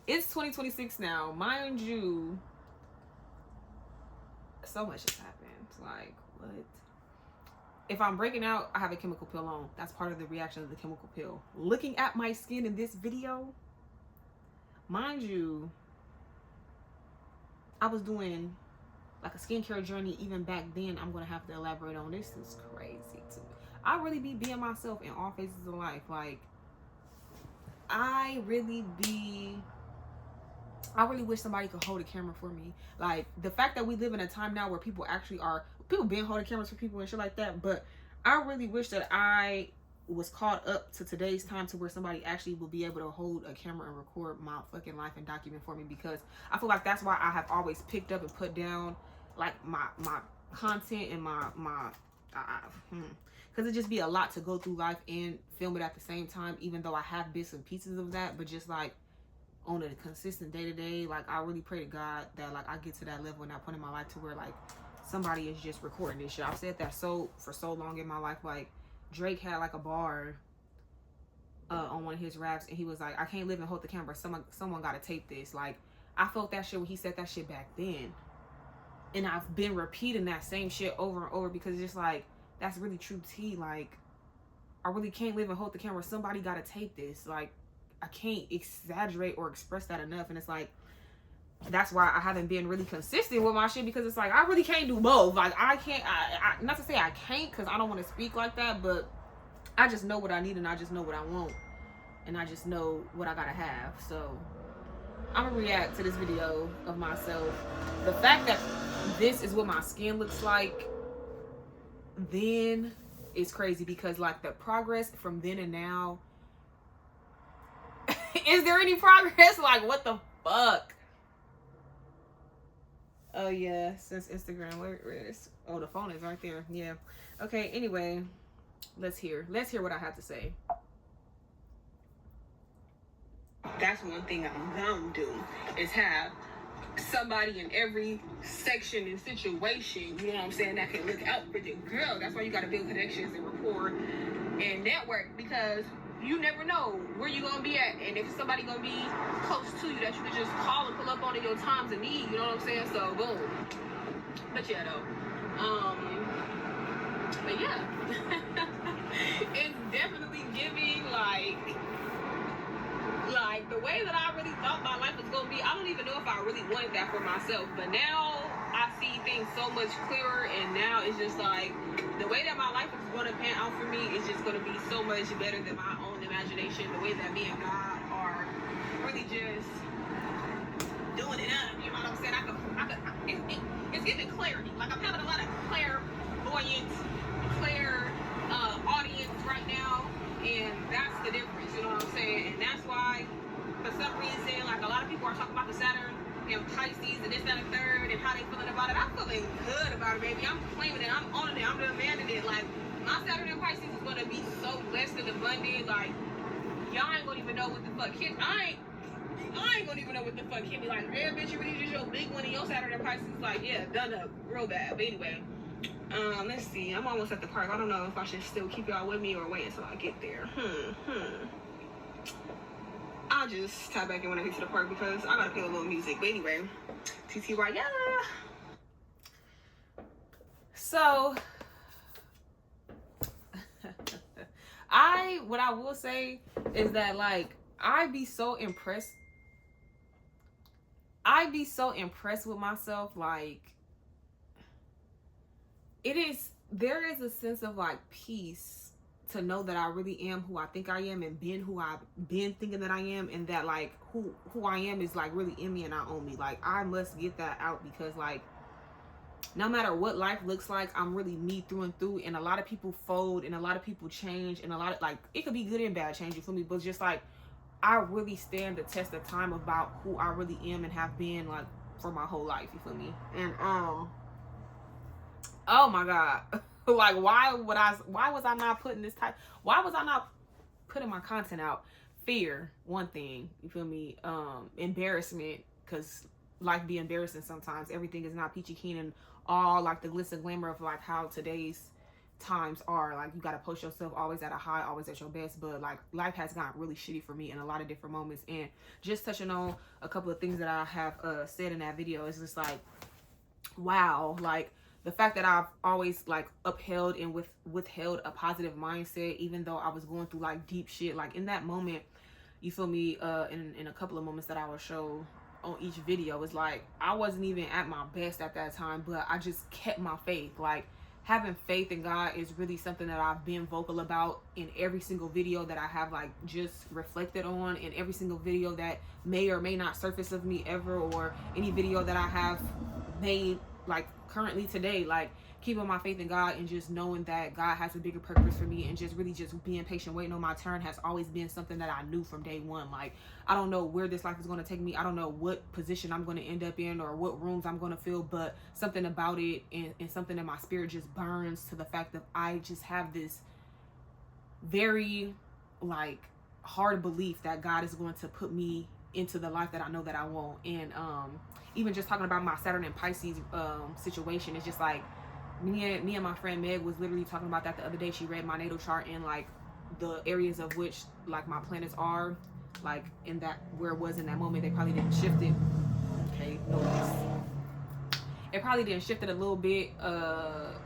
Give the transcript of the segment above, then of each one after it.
It's 2026 now. Mind you, so much has happened. Like, what? If I'm breaking out, I have a chemical peel on. That's part of the reaction of the chemical peel. Looking at my skin in this video, mind you, I was doing like a skincare journey even back then. I'm gonna have to elaborate on this. Is crazy too. I really be being myself in all phases of life. Like, I really wish somebody could hold a camera for me. Like, the fact that we live in a time now where people been holding cameras for people and shit like that, but I really wish that I was caught up to today's time to where somebody actually will be able to hold a camera and record my fucking life and document for me, because I feel like that's why I have always picked up and put down like my content and because it just be a lot to go through life and film it at the same time, even though I have bits and pieces of that, but just like on a consistent day-to-day, like I really pray to God that like I get to that level and that point in my life to where like somebody is just recording this shit. I've said that for so long in my life. Like, Drake had like a bar on one of his raps, and he was like, I can't live and hold the camera, someone gotta tape this. Like, I felt that shit when he said that shit back then, and I've been repeating that same shit over and over, because it's just like, that's really true tea. Like, I really can't live and hold the camera, somebody gotta tape this. Like, I can't exaggerate or express that enough. And it's like, that's why I haven't been really consistent with my shit, because it's like I really can't do both. Like, I can't, not to say I can't, because I don't want to speak like that, but I just know what I need, and I just know what I want, and I just know what I gotta have. So I'm gonna react to this video of myself. The fact that this is what my skin looks like then is crazy, because like the progress from then and now, is there any progress? Like, what the fuck? Oh yeah, since Instagram, where is? Oh, the phone is right there. Yeah. Okay. Anyway, let's hear what I have to say. That's one thing I'm gonna do, is have somebody in every section and situation, you know what I'm saying, that can look out for the girl. That's why you gotta build connections and rapport and network, because you never know where you're gonna be at, and if somebody gonna be close to you that you can just call and pull up on in your times of need, you know what I'm saying? So boom. But yeah, though, but yeah, it's definitely giving like the way that I really thought my life was gonna be. I don't even know if I really wanted that for myself, but now I see things so much clearer, and now it's just like the way that my life is gonna pan out for me is just gonna be so much better than my own imagination. The way that me and God are really just doing it up, you know what I'm saying? It's giving clarity. Like, I'm having a lot of clairvoyant, audience right now, and that's the difference, you know what I'm saying? And that's why, for some reason, like, a lot of people are talking about the Saturn and Pisces and this, that, and third, and how they feeling about it. I'm feeling good about it, baby. I'm claiming it. I'm owning it. I'm demanding it. Like, my Saturn and Pisces is gonna be so blessed and abundant. Like, y'all ain't gonna even know what the fuck hit. I ain't gonna even know what the fuck hit me. Like, yeah, bitch, you really just your big one in your Saturn and Pisces. Like, yeah, done up real bad. But anyway, let's see. I'm almost at the park. I don't know if I should still keep y'all with me or wait until I get there. I'll just tie back in when I get to the park, because I gotta play a little music. But anyway, TTY, yeah. So, what I will say is that, like, I be so impressed with myself. Like, there is a sense of like peace to know that I really am who I think I am, and been who I've been thinking that I am, and that like who I am is like really in me and not on me. Like, I must get that out, because like, no matter what life looks like, I'm really me through and through. And a lot of people fold, and a lot of people change, and a lot of, like, it could be good and bad change, you feel me? But just like, I really stand the test of time about who I really am and have been, like, for my whole life, you feel me? And oh my God. Like, why was I not putting my content out? Fear, one thing, you feel me? Embarrassment, because life be embarrassing sometimes. Everything is not peachy keen and all like the glitz and glamour of like how today's times are. Like, you got to post yourself always at a high, always at your best. But like, life has gotten really shitty for me in a lot of different moments. And just touching on a couple of things that I have said in that video, is just like, wow, like the fact that I've always like upheld and withheld a positive mindset, even though I was going through like deep shit. Like in that moment, you feel me, in a couple of moments that I will show on each video, is like I wasn't even at my best at that time, but I just kept my faith. Like, having faith in God is really something that I've been vocal about in every single video that I have like just reflected on, in every single video that may or may not surface of me ever, or any video that I have made like currently today. Like, keeping my faith in God and just knowing that God has a bigger purpose for me, and just really just being patient, waiting on my turn, has always been something that I knew from day one. Like, I don't know where this life is going to take me. I don't know what position I'm going to end up in or what rooms I'm going to fill, but something about it and something in my spirit just burns to the fact that I just have this very like hard belief that God is going to put me into the life that I know that I want. And even just talking about my Saturn and Pisces situation, it's just like, me and my friend Meg was literally talking about that the other day. She read my natal chart and like the areas of which like my planets are like in that, where it was in that moment. They probably didn't shift it. Okay, notice. It probably didn't shift it a little bit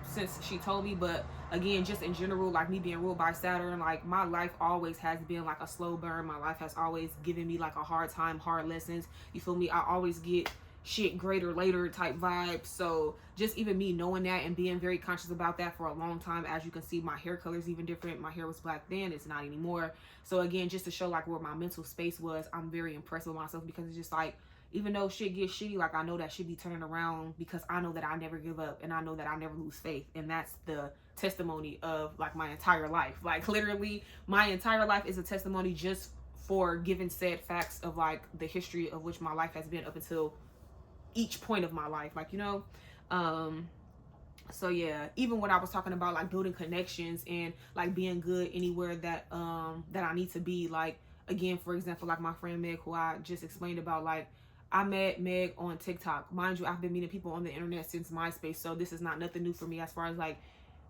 since she told me, but again, just in general, like me being ruled by Saturn, like my life always has been like a slow burn. My life has always given me like a hard time, hard lessons. You feel me? I always get shit greater later type vibe. So just even me knowing that and being very conscious about that for a long time. As you can see, my hair color is even different. My hair was black then, it's not anymore. So again, just to show like where my mental space was, I'm very impressed with myself, because it's just like, even though shit gets shitty, like I know that shit be turning around, because I know that I never give up, and I know that I never lose faith. And that's the testimony of like my entire life. Like literally my entire life is a testimony just for giving said facts of like the history of which my life has been up until each point of my life. Like, you know, so yeah, even when I was talking about like building connections and like being good anywhere that that I need to be, like again, for example, like my friend Meg, who I just explained about, like I met Meg on TikTok. Mind you, I've been meeting people on the internet since MySpace, so this is not nothing new for me as far as like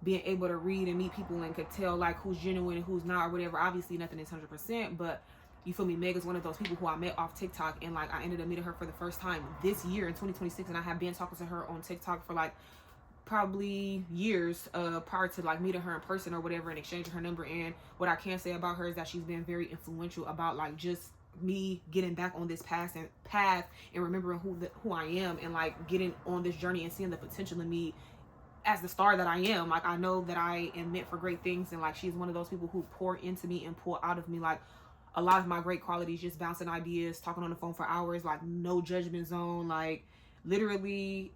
being able to read and meet people and could tell like who's genuine and who's not or whatever. Obviously nothing is 100%, but you feel me, Meg is one of those people who I met off TikTok, and like I ended up meeting her for the first time this year in 2026, and I have been talking to her on TikTok for like probably years prior to like meeting her in person or whatever, and exchanging her number. And what I can say about her is that she's been very influential about like just me getting back on this path and remembering who I am, and like getting on this journey and seeing the potential in me as the star that I am. Like I know that I am meant for great things, and like she's one of those people who pour into me and pour out of me like a lot of my great qualities, just bouncing ideas, talking on the phone for hours, like no judgment zone. Like literally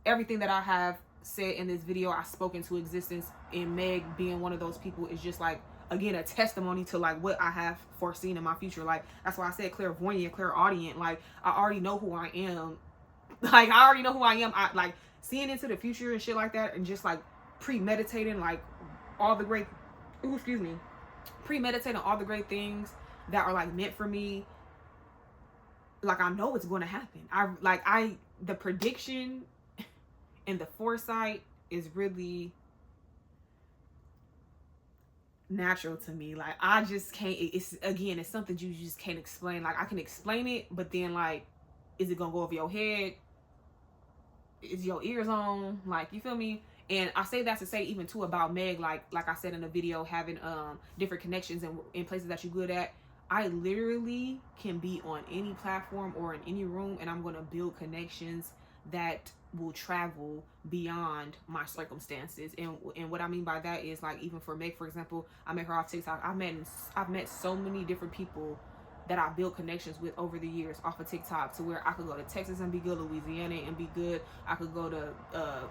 everything that I have said in this video, I spoke into existence, and Meg being one of those people is just like, again, a testimony to like what I have foreseen in my future. Like that's why I said clairvoyant, clairaudient. Like I already know who I am. Like I already know who I am. I like seeing into the future and shit like that, and just like premeditating like all the great, premeditating all the great things that are like meant for me. Like I know it's going to happen. The prediction and the foresight is really natural to me. Like I just can't, it's something you just can't explain. Like I can explain it, but then like, is it gonna go over your head? Is your ears on? Like, you feel me? And I say that to say even too about Meg, like I said in the video, having different connections in places that you're good at. I literally can be on any platform or in any room, and I'm going to build connections that will travel beyond my circumstances. And what I mean by that is, like, even for Meg, for example, I met her off TikTok. I've met so many different people that I built connections with over the years off of TikTok, to where I could go to Texas and be good, Louisiana and be good, I could go to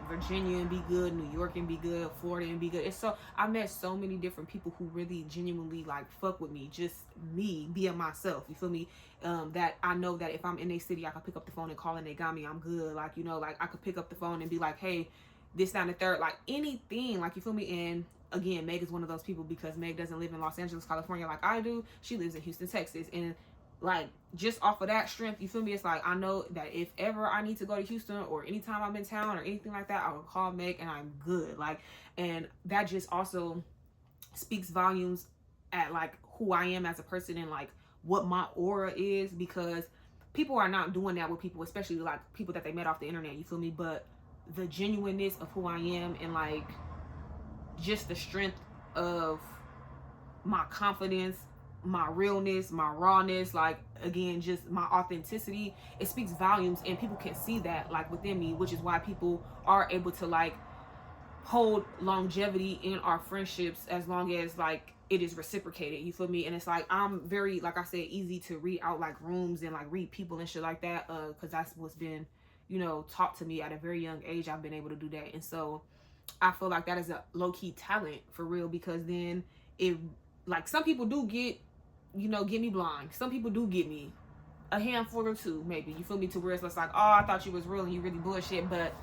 Virginia and be good, New York and be good, Florida and be good. It's so, I met so many different people who really genuinely like fuck with me, just me being myself, you feel me? That I know that if I'm in a city, I can pick up the phone and call and they got me, I'm good. Like, you know, like I could pick up the phone and be like, hey, this, that, and the third, like anything, like, you feel me? And again, Meg is one of those people, because Meg doesn't live in Los Angeles, California like I do. She lives in Houston, Texas. And like, just off of that strength, you feel me? It's like, I know that if ever I need to go to Houston, or anytime I'm in town or anything like that, I will call Meg and I'm good. Like, and that just also speaks volumes at like who I am as a person, and like what my aura is, because people are not doing that with people, especially like people that they met off the internet, you feel me? But the genuineness of who I am, and like just the strength of my confidence, my realness, my rawness, like, again, just my authenticity, it speaks volumes, and people can see that like within me, which is why people are able to like hold longevity in our friendships, as long as like it is reciprocated, you feel me? And it's like, I'm very, like I said, easy to read out like rooms and like read people and shit like that, because that's what's been, you know, taught to me at a very young age. I've been able to do that. And so I feel like that is a low-key talent for real, because then it, like, some people do get, you know, get me blind. Some people do get me a handful or two, maybe, you feel me, to where it's like, oh, I thought you was real and you really bullshit. But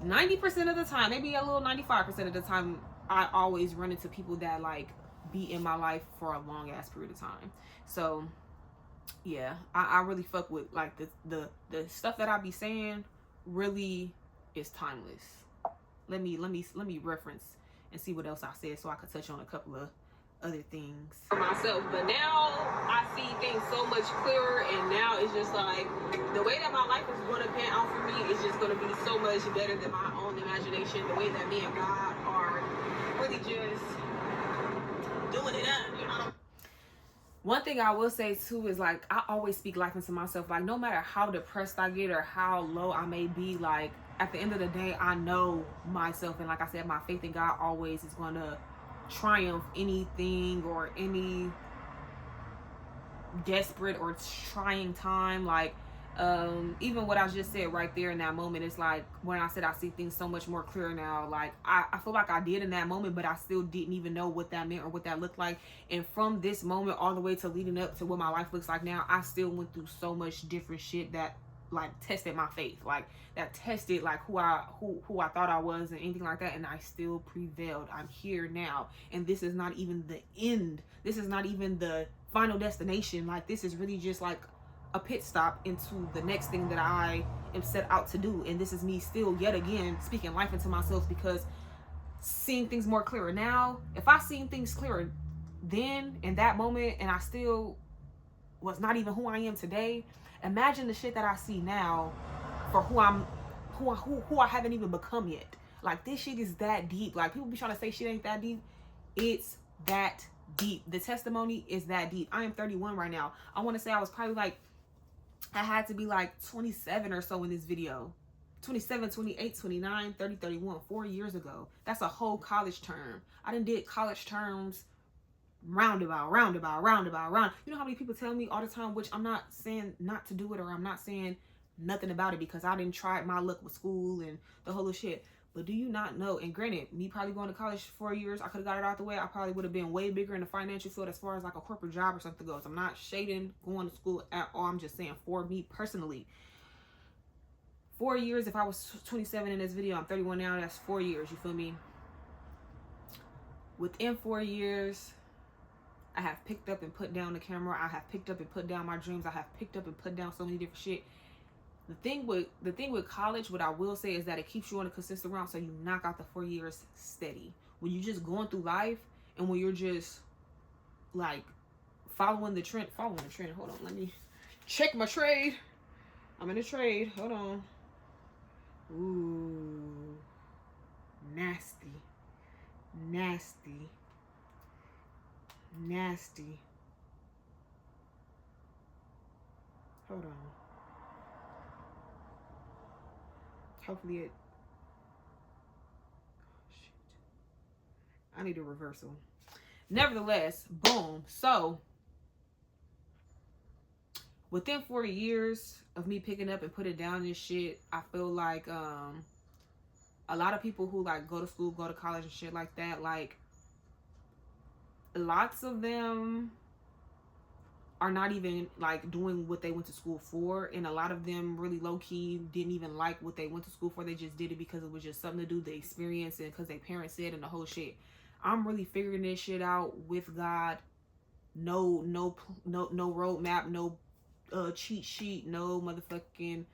90% of the time, maybe a little 95% of the time, I always run into people that like be in my life for a long ass period of time. So yeah, I really fuck with like the stuff that I be saying really is timeless. Let me reference and see what else I said, so I could touch on a couple of other things for myself. But now I see things so much clearer, and now it's just like the way that my life is going to pan out for me is just going to be so much better than my own imagination. The way that me and God are really just doing it up, you know. One thing I will say too is like, I always speak life into myself. Like, no matter how depressed I get or how low I may be, like, at the end of the day, I know myself, and like I said, my faith in God always is going to triumph anything or any desperate or trying time. Like, even what I just said right there in that moment, it's like when I said I see things so much more clear now, like I feel like I did in that moment, but I still didn't even know what that meant or what that looked like. And from this moment all the way to leading up to what my life looks like now, I still went through so much different shit that like tested my faith, like that tested like who I thought I was and anything like that, and I still prevailed. I'm here now, and this is not even the end. This is not even the final destination. Like, this is really just like a pit stop into the next thing that I am set out to do. And this is me still yet again speaking life into myself, because seeing things more clearer now. If I seen things clearer then in that moment, and I still was not even who I am today, imagine the shit that I see now for who I haven't even become yet. Like, this shit is that deep. Like, people be trying to say shit ain't that deep. It's that deep. The testimony is that deep. I am 31 right now. I want to say I was probably like, I had to be like 27 or so in this video. 27, 28, 29, 30, 31, 4 years ago. That's a whole college term. I done did college terms roundabout. You know how many people tell me all the time, which I'm not saying not to do it, or I'm not saying nothing about it, because I didn't try my luck with school and the whole shit. But do you not know, and granted, me probably going to college for 4 years, I could have got it out the way. I probably would have been way bigger in the financial field as far as like a corporate job or something goes. I'm not shading going to school at all. I'm just saying, for me personally, 4 years. If I was 27 in this video, I'm 31 now. That's 4 years. You feel me? Within 4 years, I have picked up and put down the camera. I have picked up and put down my dreams. I have picked up and put down so many different shit. The thing with college, what I will say is that it keeps you on a consistent route, so you knock out the 4 years steady. When you're just going through life, and when you're just like following the trend. Hold on, let me check my trade. I'm in a trade. Hold on. Ooh, nasty. Hold on. Hopefully it. Oh, shit. I need a reversal. Nevertheless, boom. So within 4 years of me picking up and putting down this shit, I feel like a lot of people who like go to school, go to college and shit like that, like lots of them are not even like doing what they went to school for, and a lot of them really low-key didn't even like what they went to school for. They just did it because it was just something to do, the experience, and because their parents said, and the whole shit. I'm really figuring this shit out with God. No roadmap, no cheat sheet, no motherfucking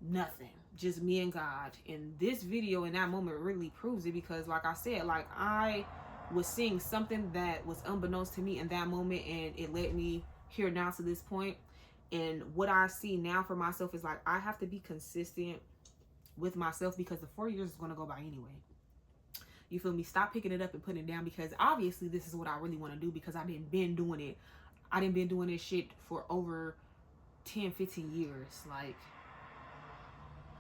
nothing, just me and God. And this video in that moment really proves it, because like I said, like I was seeing something that was unbeknownst to me in that moment, and it led me here now to this point. And what I see now for myself is like I have to be consistent with myself, because the 4 years is going to go by anyway. You feel me? Stop picking it up and putting it down, because obviously this is what I really want to do, because I didn't been doing it. I didn't been doing this shit for over 10-15 years. Like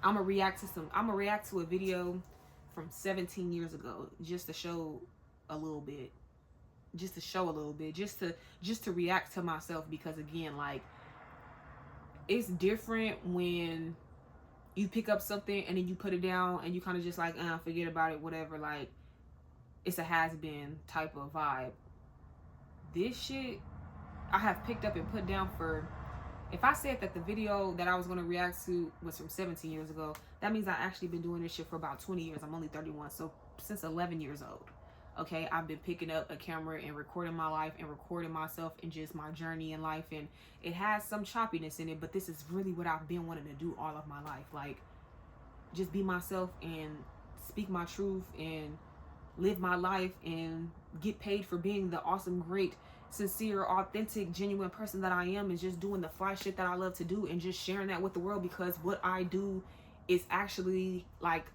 I'm gonna react to a video from 17 years ago, just to show a little bit, just to react to myself, because again, like it's different when you pick up something and then you put it down and you kind of just like forget about it, whatever, like it's a has-been type of vibe. This shit I have picked up and put down for, if I said that the video that I was going to react to was from 17 years ago, that means I actually been doing this shit for about 20 years. I'm only 31, so since 11 years old. Okay, I've been picking up a camera and recording my life and recording myself and just my journey in life, and it has some choppiness in it, but this is really what I've been wanting to do all of my life. Like just be myself and speak my truth and live my life and get paid for being the awesome, great, sincere, authentic, genuine person that I am, and just doing the fly shit that I love to do and just sharing that with the world, because what I do is actually like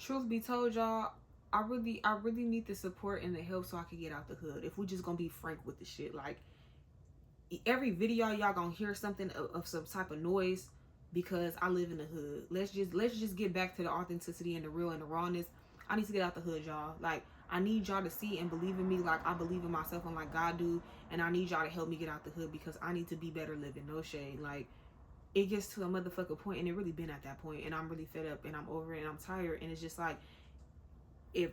truth be told, y'all, I really need the support and the help so I can get out the hood. If we just gonna be frank with the shit, like every video y'all gonna hear something of some type of noise, because I live in the hood. Let's just get back to the authenticity and the real and the rawness. I need to get out the hood, y'all. Like I need y'all to see and believe in me like I believe in myself and like God do, and I need y'all to help me get out the hood, because I need to be better living. No shade. Like it gets to a motherfucking point, and it really been at that point, and I'm really fed up and I'm over it and I'm tired, and it's just like if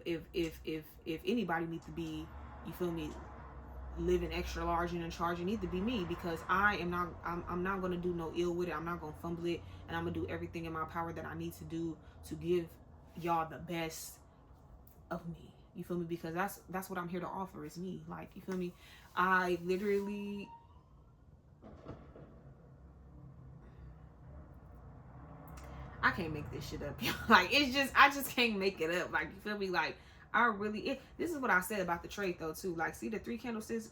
anybody needs to be, you feel me, living extra large and in charge, it need to be me, because I'm not gonna do no ill with it. I'm not gonna fumble it, and I'm gonna do everything in my power that I need to do to give y'all the best of me. You feel me? Because that's what I'm here to offer, is me. Like, you feel me? I literally I can't make this shit up. Like I just can't make it up. Like, you feel me? Like this is what I said about the trade though too. Like, see the 3 candlesticks,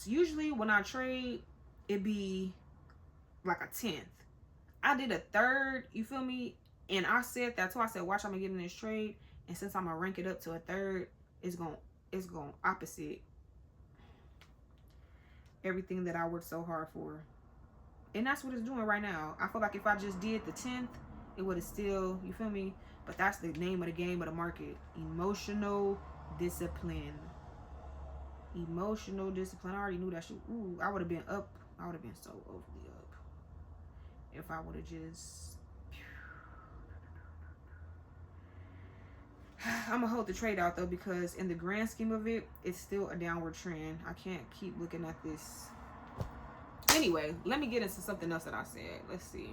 usually when I trade it be like a 10th. I did a 3rd, you feel me? And I said that too. I said, watch, I'm gonna get in this trade, and since I'm gonna rank it up to a 3rd, it's gonna opposite everything that I worked so hard for. And that's what it's doing right now. I feel like if I just did the 10th, it would have still, you feel me? But that's the name of the game of the market. Emotional discipline. Emotional discipline. I already knew that shit. Ooh, I would have been up. I would have been so overly up if I would have just... I'm gonna hold the trade out though, because in the grand scheme of it, it's still a downward trend. I can't keep looking at this. Anyway, let me get into something else that I said. Let's see.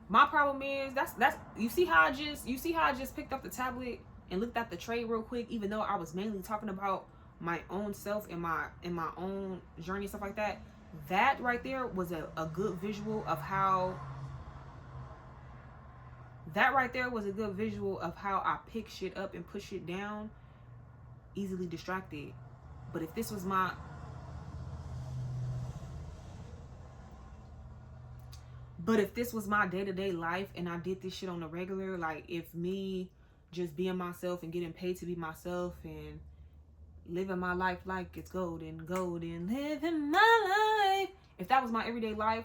My problem is that's you see how I just picked up the tablet and looked at the trade real quick, even though I was mainly talking about my own self and my own journey and stuff like that. That right there was a good visual of how I pick shit up and push it down, easily distracted. But if this was my day-to-day life and I did this shit on the regular, like if me just being myself and getting paid to be myself and living my life like it's golden, living my life, if that was my everyday life,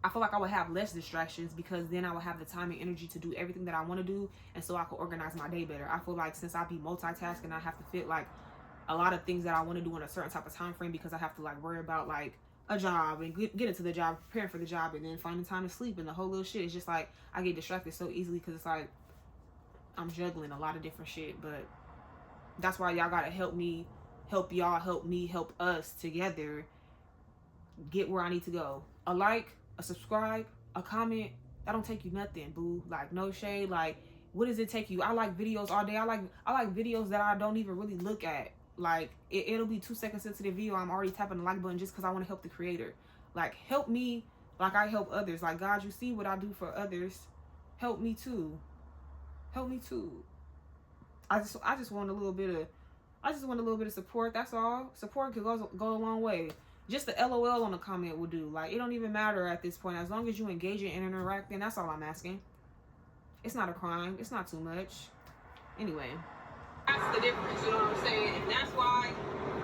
I feel like I would have less distractions, because then I would have the time and energy to do everything that I want to do, and so I could organize my day better. I feel like since I be multitasking, I have to fit like a lot of things that I want to do in a certain type of time frame, because I have to like worry about like a job and get into the job, preparing for the job, and then finding time to sleep and the whole little shit. It's just like I get distracted so easily because it's like I'm juggling a lot of different shit. But that's why y'all gotta help me, help y'all, help me, help us together get where I need to go. A like, a subscribe, a comment, that don't take you nothing, boo. Like, no shade. Like, what does it take you? I like videos all day. I like videos that I don't even really look at. Like, it'll be 2 seconds into the video, I'm already tapping the like button just because I want to help the creator. Like, help me like I help others. Like, God, you see what I do for others. Help me too. Help me too. I just want a little bit of support. That's all. Support could go a long way. Just the LOL on the comment will do. Like, it don't even matter at this point. As long as you engage and interacting, that's all I'm asking. It's not a crime. It's not too much. Anyway. That's the difference, you know what I'm saying? And that's why,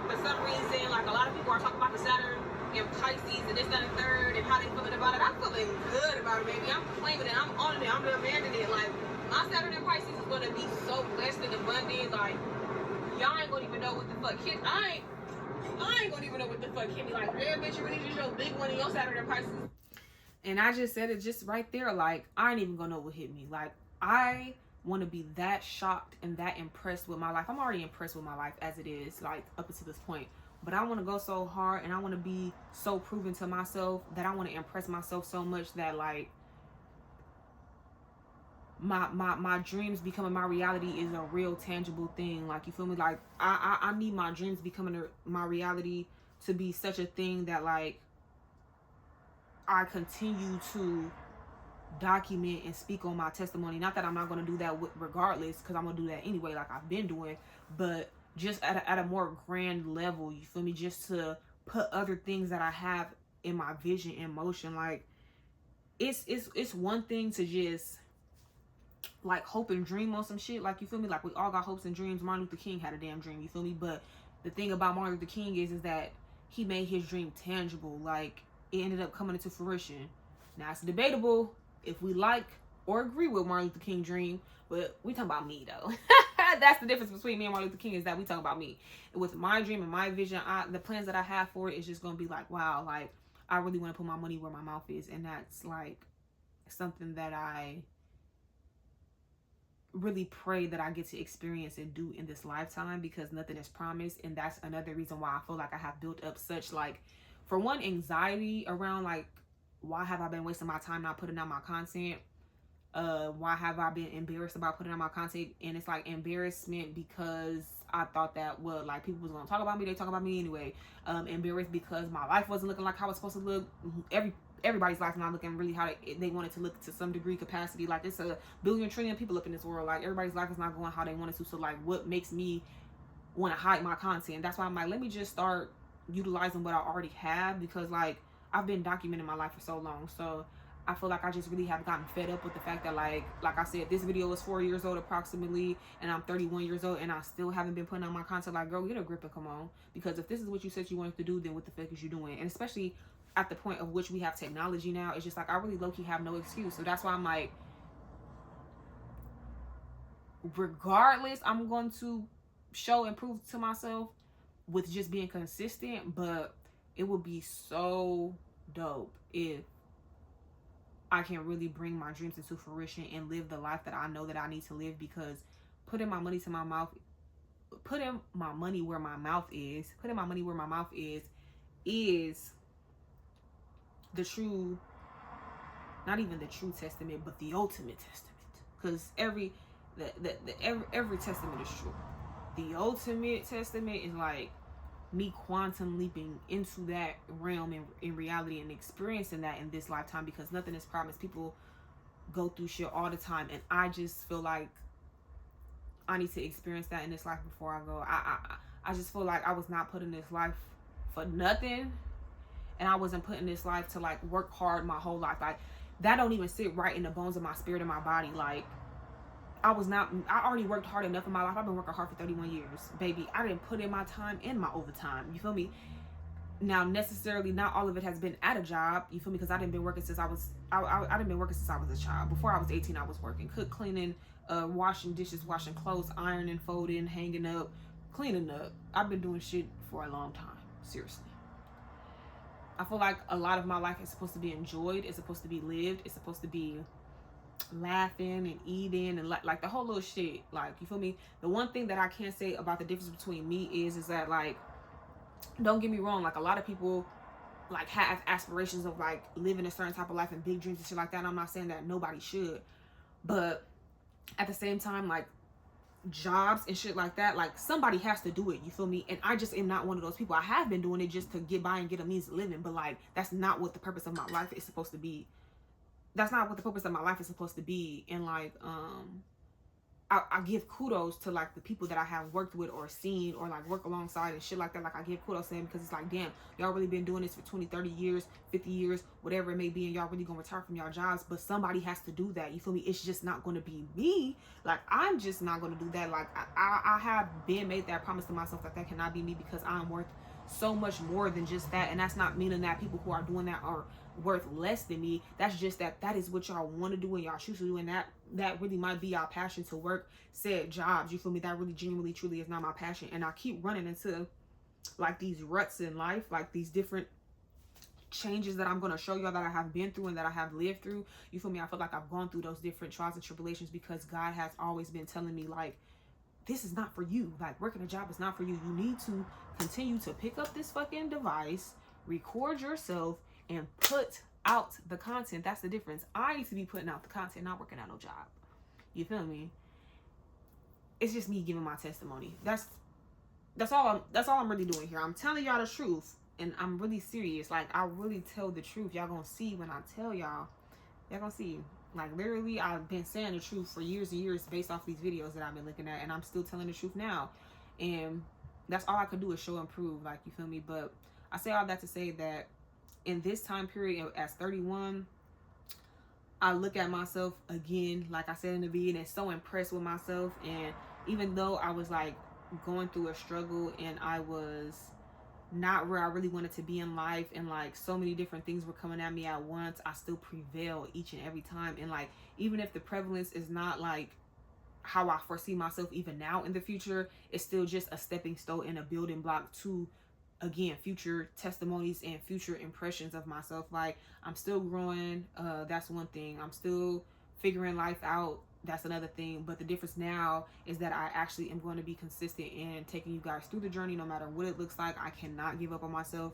for some reason, like, a lot of people are talking about the Saturn and Pisces and this, that, and third, and how they feeling about it. I'm feeling good about it, baby. I'm claiming it. I'm on it. I'm demanding it. Like, my Saturn and Pisces is going to be so blessed and abundant. Like, y'all ain't going to even know what the fuck hit. I ain't going to even know what the fuck hit me. Like, yeah, bitch, you really just your big one in your Saturn and Pisces. And I just said it just right there. Like, I ain't even going to know what hit me. Like, I want to be that shocked and that impressed with my life. I'm already impressed with my life as it is, like, up until this point. But I want to go so hard and I want to be so proven to myself that I want to impress myself so much that, like, my dreams becoming my reality is a real tangible thing. Like, you feel me? Like, I need my dreams becoming my reality to be such a thing that, like, I continue to document and speak on my testimony. Not that I'm not going to do that regardless, because I'm going to do that anyway, like I've been doing, but just at a more grand level, you feel me? Just to put other things that I have in my vision in motion. Like, it's one thing to just, like, hope and dream on some shit, like, you feel me? Like, we all got hopes and dreams. Martin Luther King had a damn dream, you feel me? But the thing about Martin Luther King is that he made his dream tangible. Like, it ended up coming into fruition. Now, it's debatable if we like or agree with Martin Luther King's dream, but we talking about me, though. That's the difference between me and Martin Luther King, is that we talk about me. And with my dream and my vision, the plans that I have for it is just going to be like, wow, like, I really want to put my money where my mouth is. And that's, like, something that I really pray that I get to experience and do in this lifetime, because nothing is promised. And that's another reason why I feel like I have built up such, like, for one, anxiety around, like, why have I been wasting my time not putting out my content? Why have I been embarrassed about putting out my content? And it's like embarrassment because I thought that, well, like, people was gonna talk about me. They talk about me anyway. Embarrassed because my life wasn't looking like how it's supposed to look. Everybody's life not looking really how they want it to look to some degree capacity. Like, it's a billion trillion people up in this world. Like, everybody's life is not going how they wanted to. So, like, what makes me want to hide my content? That's why I'm like, let me just start utilizing what I already have, because, like, I've been documenting my life for so long. So I feel like I just really have gotten fed up with the fact that, like I said, this video is 4 years old approximately, and I'm 31 years old, and I still haven't been putting out my content. Like, girl, get a grip and come on. Because if this is what you said you wanted to do, then what the fuck is you doing? And especially at the point of which we have technology now, it's just like, I really low-key have no excuse. So that's why I'm like, regardless, I'm going to show and prove to myself with just being consistent. But it would be so dope if I can really bring my dreams into fruition and live the life that I know that I need to live. Because putting my money where my mouth is the true, not even the true testament, but the ultimate testament. Because every testament is true. The ultimate testament is like me quantum leaping into that realm in reality and experiencing that in this lifetime, because nothing is promised. People go through shit all the time, and I just feel like I need to experience that in this life before I go. I just feel like I was not put in this life for nothing, and I wasn't put in this life to, like, work hard my whole life. Like, that don't even sit right in the bones of my spirit and my body. Like, I already worked hard enough in my life. I've been working hard for 31 years, baby. I didn't put in my time and my overtime. You feel me? Now, necessarily not all of it has been at a job. You feel me? Because I didn't been working since I was a child. Before I was 18, I was working, cleaning, washing dishes, washing clothes, ironing, folding, hanging up, cleaning up. I've been doing shit for a long time. Seriously. I feel like a lot of my life is supposed to be enjoyed. It's supposed to be lived. It's supposed to be laughing and eating and like the whole little shit. Like, you feel me? The one thing that I can say about the difference between me is that, like, don't get me wrong, like, a lot of people like have aspirations of like living a certain type of life and big dreams and shit like that. And I'm not saying that nobody should, but at the same time, like, jobs and shit like that, like, somebody has to do it, you feel me? And I just am not one of those people. I have been doing it just to get by and get a means of living, but like, that's not what the purpose of my life is supposed to be. That's not what the purpose of my life is supposed to be. And like, I give kudos to like the people that I have worked with or seen or like work alongside and shit like that. Like, I give kudos to them because it's like, damn, y'all really been doing this for 20, 30 years, 50 years, whatever it may be, and y'all really gonna retire from y'all jobs. But somebody has to do that, you feel me? It's just not gonna be me. Like, I'm just not gonna do that. Like, I have been made that promise to myself that that cannot be me, because I'm worth so much more than just that. And that's not meaning that people who are doing that are worth less than me. That's just that is what y'all want to do and y'all choose to do, and that really might be y'all passion, to work said jobs, you feel me? That really genuinely truly is not my passion. And I keep running into like these ruts in life, like these different changes that I'm going to show y'all that I have been through and that I have lived through, you feel me? I feel like I've gone through those different trials and tribulations because God has always been telling me, like, this is not for you. Like, working a job is not for you. You need to continue to pick up this fucking device, record yourself, and put out the content. That's the difference. I need to be putting out the content, not working at no job. You feel me? It's just me giving my testimony. That's all I'm really doing here. I'm telling y'all the truth, and I'm really serious. Like, I really tell the truth. Y'all gonna see when I tell y'all. Y'all gonna see. Like, literally, I've been saying the truth for years and years based off these videos that I've been looking at, and I'm still telling the truth now. And that's all I could do is show and prove, like, you feel me? But I say all that to say that in this time period, as 31, I look at myself again, like I said in the beginning, and so impressed with myself. And even though I was like going through a struggle and I was not where I really wanted to be in life, and like so many different things were coming at me at once, I still prevail each and every time. And like, even if the prevalence is not like how I foresee myself even now in the future, it's still just a stepping stone and a building block to, again, future testimonies and future impressions of myself. Like, I'm still growing, that's one thing. I'm still figuring life out, that's another thing. But the difference now is that I actually am going to be consistent in taking you guys through the journey, no matter what it looks like. I cannot give up on myself.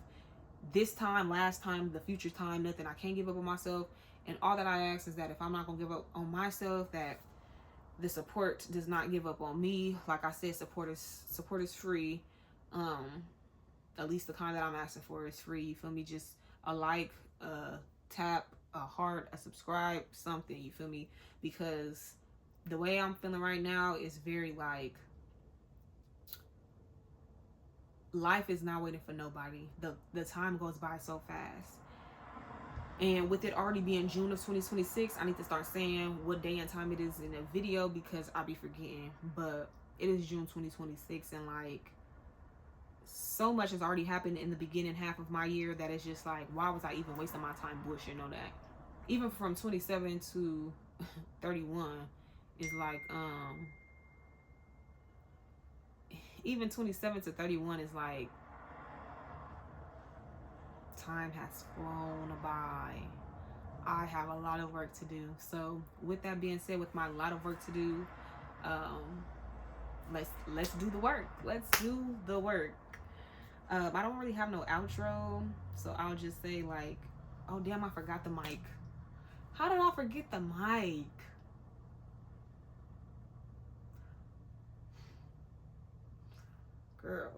This time, last time, the future time, nothing. I can't give up on myself. And all that I ask is that if I'm not gonna give up on myself, that the support does not give up on me. Like I said, support is free. At least the kind that I'm asking for is free. You feel me? Just a like, a tap, a heart, a subscribe, something. You feel me? Because the way I'm feeling right now is very like, life is not waiting for nobody. The time goes by so fast. And with it already being June of 2026, I need to start saying what day and time it is in a video, because I'll be forgetting. But it is June 2026, and like, so much has already happened in the beginning half of my year that it's just like, why was I even wasting my time bullshitting on that? Even from 27 to 31 is like, even 27 to 31 is like, time has flown by. I have a lot of work to do. So with that being said, with my lot of work to do, let's do the work. Let's do the work. I don't really have no outro, so I'll just say like, oh damn, I forgot the mic. How did I forget the mic? Girl.